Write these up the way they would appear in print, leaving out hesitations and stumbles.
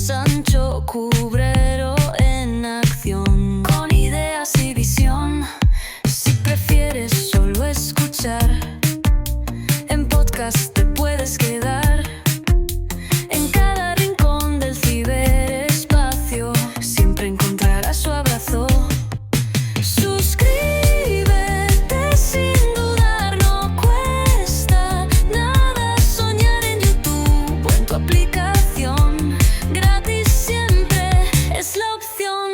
Sancho Cubrero en acción, con ideas y visión. Si prefieres solo escuchar, en podcast te puedes quedar. En cada rincón del ciberespacio siempre encontrarás su abrazo. Suscríbete sin dudar, no cuesta nada soñar en YouTube o en tu aplicación. Gratis siempre es la opción.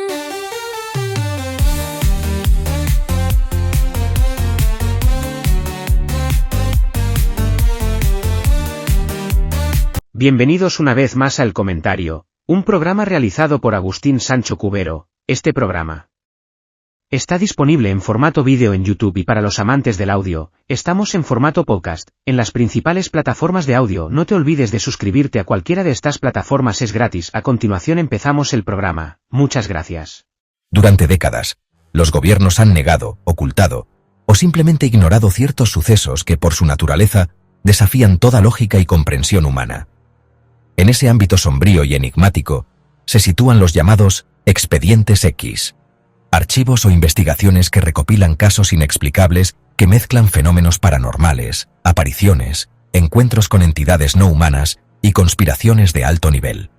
Bienvenidos una vez más a El Comentario, un programa realizado por Agustín Sancho Cubero. Este programa está disponible en formato vídeo en YouTube y para los amantes del audio, estamos en formato podcast, en las principales plataformas de audio. No te olvides de suscribirte a cualquiera de estas plataformas, es gratis. A continuación empezamos el programa. Muchas gracias. Durante décadas, los gobiernos han negado, ocultado o simplemente ignorado ciertos sucesos que por su naturaleza desafían toda lógica y comprensión humana. En ese ámbito sombrío y enigmático se sitúan los llamados expedientes X, archivos o investigaciones que recopilan casos inexplicables que mezclan fenómenos paranormales, apariciones, encuentros con entidades no humanas y conspiraciones de alto nivel.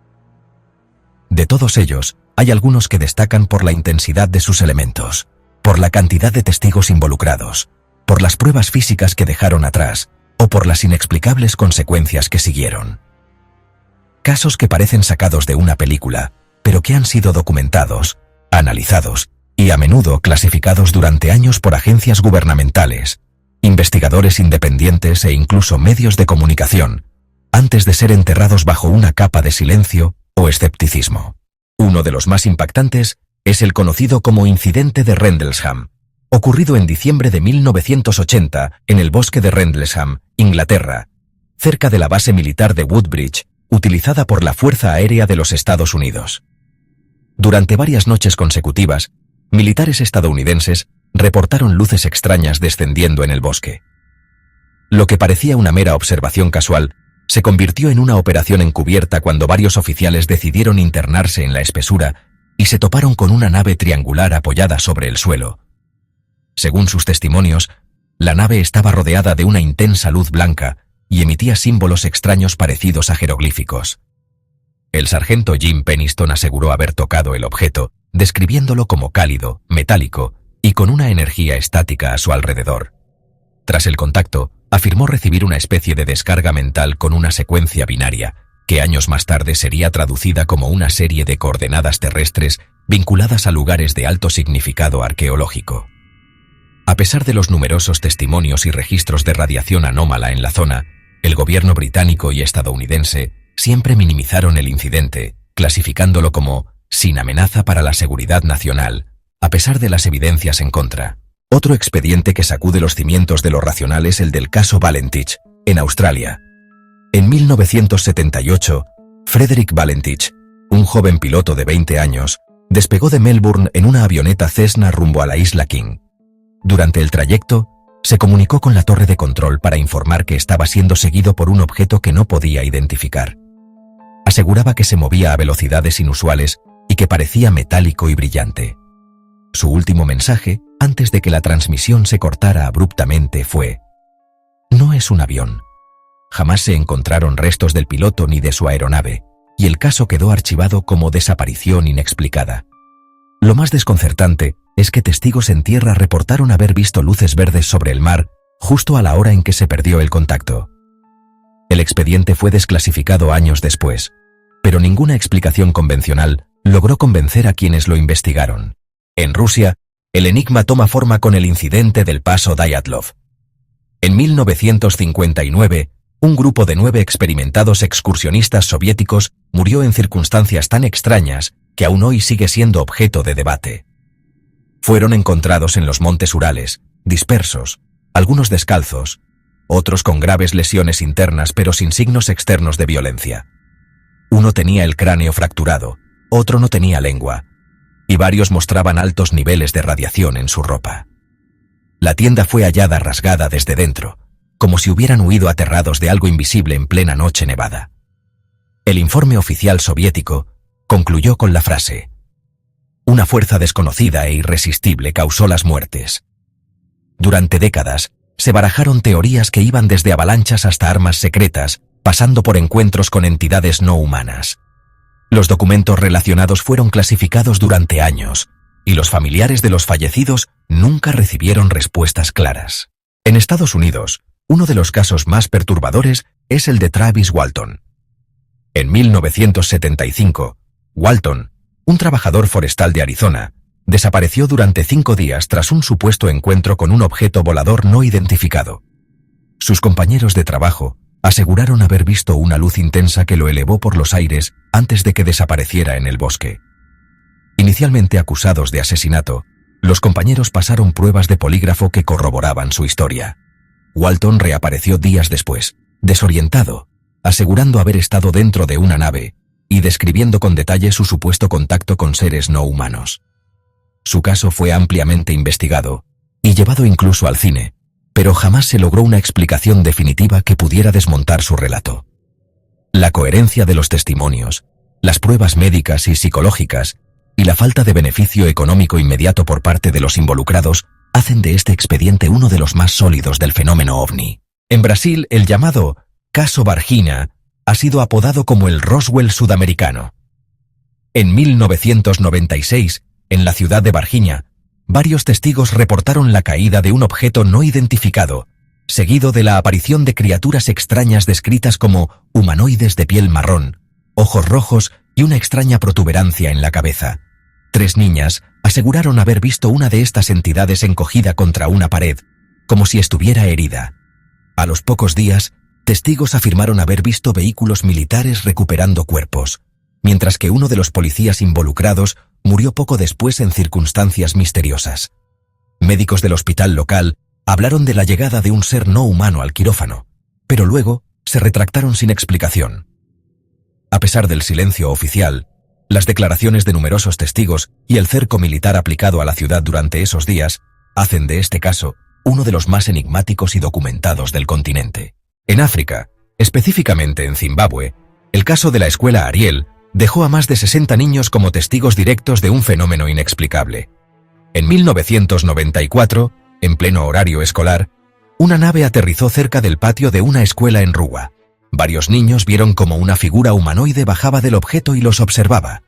De todos ellos, hay algunos que destacan por la intensidad de sus elementos, por la cantidad de testigos involucrados, por las pruebas físicas que dejaron atrás o por las inexplicables consecuencias que siguieron. Casos que parecen sacados de una película, pero que han sido documentados, analizados y a menudo clasificados durante años por agencias gubernamentales, investigadores independientes e incluso medios de comunicación, antes de ser enterrados bajo una capa de silencio o escepticismo. Uno de los más impactantes es el conocido como incidente de Rendlesham, ocurrido en diciembre de 1980 en el bosque de Rendlesham, Inglaterra, cerca de la base militar de Woodbridge, utilizada por la Fuerza Aérea de los Estados Unidos. Durante varias noches consecutivas, militares estadounidenses reportaron luces extrañas descendiendo en el bosque. Lo que parecía una mera observación casual se convirtió en una operación encubierta cuando varios oficiales decidieron internarse en la espesura y se toparon con una nave triangular apoyada sobre el suelo. Según sus testimonios, la nave estaba rodeada de una intensa luz blanca y emitía símbolos extraños parecidos a jeroglíficos. El sargento Jim Penniston aseguró haber tocado el objeto, describiéndolo como cálido, metálico y con una energía estática a su alrededor. Tras el contacto, afirmó recibir una especie de descarga mental con una secuencia binaria, que años más tarde sería traducida como una serie de coordenadas terrestres vinculadas a lugares de alto significado arqueológico. A pesar de los numerosos testimonios y registros de radiación anómala en la zona, el gobierno británico y estadounidense siempre minimizaron el incidente, clasificándolo como sin amenaza para la seguridad nacional, a pesar de las evidencias en contra. Otro expediente que sacude los cimientos de lo racional es el del caso Valentich, en Australia. En 1978, Frederick Valentich, un joven piloto de 20 años, despegó de Melbourne en una avioneta Cessna rumbo a la isla King. Durante el trayecto, se comunicó con la torre de control para informar que estaba siendo seguido por un objeto que no podía identificar. Aseguraba que se movía a velocidades inusuales y que parecía metálico y brillante. Su último mensaje, antes de que la transmisión se cortara abruptamente, fue: «No es un avión». Jamás se encontraron restos del piloto ni de su aeronave, y el caso quedó archivado como desaparición inexplicada. Lo más desconcertante es que testigos en tierra reportaron haber visto luces verdes sobre el mar justo a la hora en que se perdió el contacto. El expediente fue desclasificado años después, pero ninguna explicación convencional logró convencer a quienes lo investigaron. En Rusia, el enigma toma forma con el incidente del paso Dyatlov. En 1959, un grupo de 9 experimentados excursionistas soviéticos murió en circunstancias tan extrañas que aún hoy sigue siendo objeto de debate. Fueron encontrados en los montes Urales, dispersos, algunos descalzos, otros con graves lesiones internas pero sin signos externos de violencia. Uno tenía el cráneo fracturado, otro no tenía lengua, y varios mostraban altos niveles de radiación en su ropa. La tienda fue hallada rasgada desde dentro, como si hubieran huido aterrados de algo invisible en plena noche nevada. El informe oficial soviético concluyó con la frase: una fuerza desconocida e irresistible causó las muertes. Durante décadas, se barajaron teorías que iban desde avalanchas hasta armas secretas, pasando por encuentros con entidades no humanas. Los documentos relacionados fueron clasificados durante años, y los familiares de los fallecidos nunca recibieron respuestas claras. En Estados Unidos, uno de los casos más perturbadores es el de Travis Walton. En 1975, Walton, un trabajador forestal de Arizona, desapareció durante 5 días tras un supuesto encuentro con un objeto volador no identificado. Sus compañeros de trabajo aseguraron haber visto una luz intensa que lo elevó por los aires antes de que desapareciera en el bosque. Inicialmente acusados de asesinato, los compañeros pasaron pruebas de polígrafo que corroboraban su historia. Walton reapareció días después, desorientado, asegurando haber estado dentro de una nave y describiendo con detalle su supuesto contacto con seres no humanos. Su caso fue ampliamente investigado y llevado incluso al cine, pero jamás se logró una explicación definitiva que pudiera desmontar su relato. La coherencia de los testimonios, las pruebas médicas y psicológicas y la falta de beneficio económico inmediato por parte de los involucrados hacen de este expediente uno de los más sólidos del fenómeno ovni. En Brasil, el llamado Caso Varginha ha sido apodado como el Roswell sudamericano. En 1996, en la ciudad de Varginha, varios testigos reportaron la caída de un objeto no identificado, seguido de la aparición de criaturas extrañas descritas como humanoides de piel marrón, ojos rojos y una extraña protuberancia en la cabeza. 3 niñas aseguraron haber visto una de estas entidades encogida contra una pared, como si estuviera herida. A los pocos días, testigos afirmaron haber visto vehículos militares recuperando cuerpos, mientras que uno de los policías involucrados murió poco después en circunstancias misteriosas. Médicos del hospital local hablaron de la llegada de un ser no humano al quirófano, pero luego se retractaron sin explicación. A pesar del silencio oficial, las declaraciones de numerosos testigos y el cerco militar aplicado a la ciudad durante esos días hacen de este caso uno de los más enigmáticos y documentados del continente. En África, específicamente en Zimbabue, el caso de la escuela Ariel dejó a más de 60 niños como testigos directos de un fenómeno inexplicable. En 1994, en pleno horario escolar, una nave aterrizó cerca del patio de una escuela en Ruwa. Varios niños vieron cómo una figura humanoide bajaba del objeto y los observaba.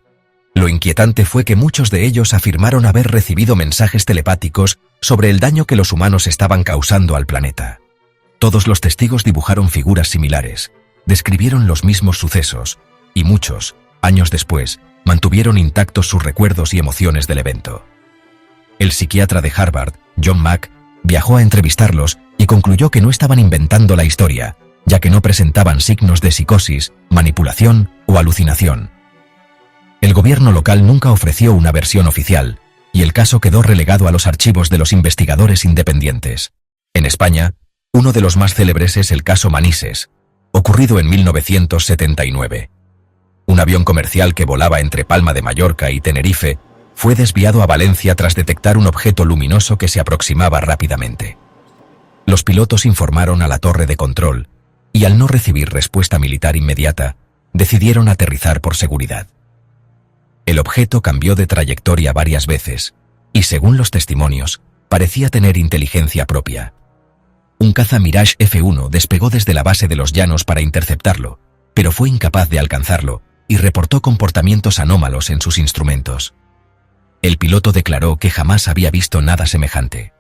Lo inquietante fue que muchos de ellos afirmaron haber recibido mensajes telepáticos sobre el daño que los humanos estaban causando al planeta. Todos los testigos dibujaron figuras similares, describieron los mismos sucesos, y muchos, años después, mantuvieron intactos sus recuerdos y emociones del evento. El psiquiatra de Harvard, John Mack, viajó a entrevistarlos y concluyó que no estaban inventando la historia, ya que no presentaban signos de psicosis, manipulación o alucinación. El gobierno local nunca ofreció una versión oficial, y el caso quedó relegado a los archivos de los investigadores independientes. En España, uno de los más célebres es el caso Manises, ocurrido en 1979. Un avión comercial que volaba entre Palma de Mallorca y Tenerife fue desviado a Valencia tras detectar un objeto luminoso que se aproximaba rápidamente. Los pilotos informaron a la torre de control y, al no recibir respuesta militar inmediata, decidieron aterrizar por seguridad. El objeto cambió de trayectoria varias veces y, según los testimonios, parecía tener inteligencia propia. Un caza Mirage F-1 despegó desde la base de los Llanos para interceptarlo, pero fue incapaz de alcanzarlo y reportó comportamientos anómalos en sus instrumentos. El piloto declaró que jamás había visto nada semejante.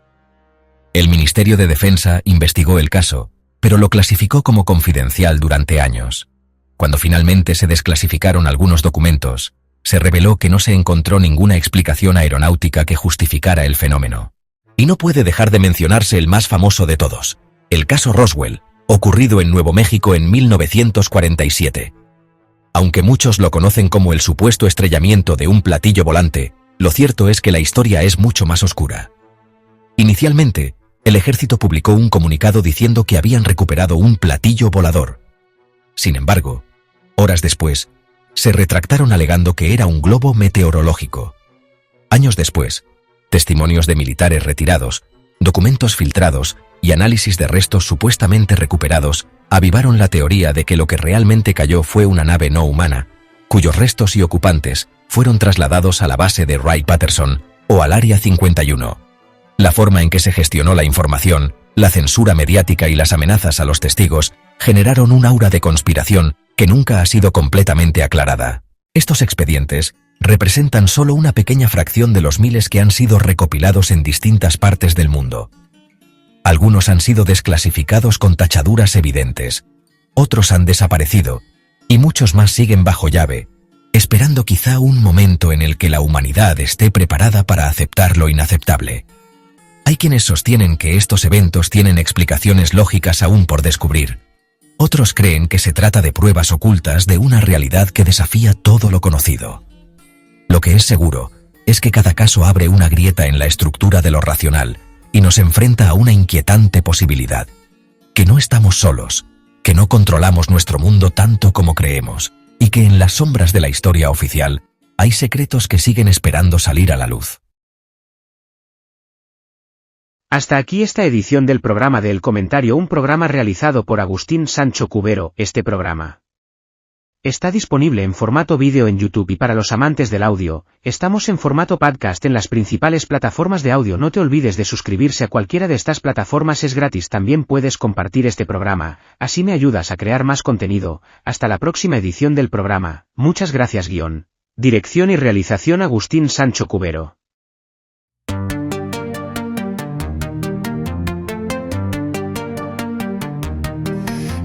El Ministerio de Defensa investigó el caso, pero lo clasificó como confidencial durante años. Cuando finalmente se desclasificaron algunos documentos, se reveló que no se encontró ninguna explicación aeronáutica que justificara el fenómeno. Y no puede dejar de mencionarse el más famoso de todos, el caso Roswell, ocurrido en Nuevo México en 1947. Aunque muchos lo conocen como el supuesto estrellamiento de un platillo volante, lo cierto es que la historia es mucho más oscura. Inicialmente, el ejército publicó un comunicado diciendo que habían recuperado un platillo volador. Sin embargo, horas después, se retractaron alegando que era un globo meteorológico. Años después, testimonios de militares retirados, documentos filtrados y análisis de restos supuestamente recuperados avivaron la teoría de que lo que realmente cayó fue una nave no humana, cuyos restos y ocupantes fueron trasladados a la base de Wright-Patterson o al Área 51. La forma en que se gestionó la información, la censura mediática y las amenazas a los testigos generaron un aura de conspiración que nunca ha sido completamente aclarada. Estos expedientes representan solo una pequeña fracción de los miles que han sido recopilados en distintas partes del mundo. Algunos han sido desclasificados con tachaduras evidentes, otros han desaparecido, y muchos más siguen bajo llave, esperando quizá un momento en el que la humanidad esté preparada para aceptar lo inaceptable. Hay quienes sostienen que estos eventos tienen explicaciones lógicas aún por descubrir. Otros creen que se trata de pruebas ocultas de una realidad que desafía todo lo conocido. Lo que es seguro es que cada caso abre una grieta en la estructura de lo racional y nos enfrenta a una inquietante posibilidad: que no estamos solos, que no controlamos nuestro mundo tanto como creemos, y que en las sombras de la historia oficial hay secretos que siguen esperando salir a la luz. Hasta aquí esta edición del programa de El Comentario, un programa realizado por Agustín Sancho Cubero. Este programa está disponible en formato vídeo en YouTube y para los amantes del audio, estamos en formato podcast en las principales plataformas de audio. No te olvides de suscribirse a cualquiera de estas plataformas, es gratis. También puedes compartir este programa, así me ayudas a crear más contenido. Hasta la próxima edición del programa. Muchas gracias. Guión, dirección y realización Agustín Sancho Cubero.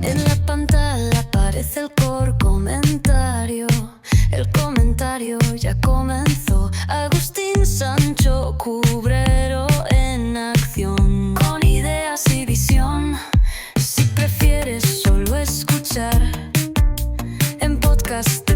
En la pantalla aparece el comentario ya comenzó. Agustín Sancho Cubero en acción, con ideas y visión. Si prefieres solo escuchar en podcast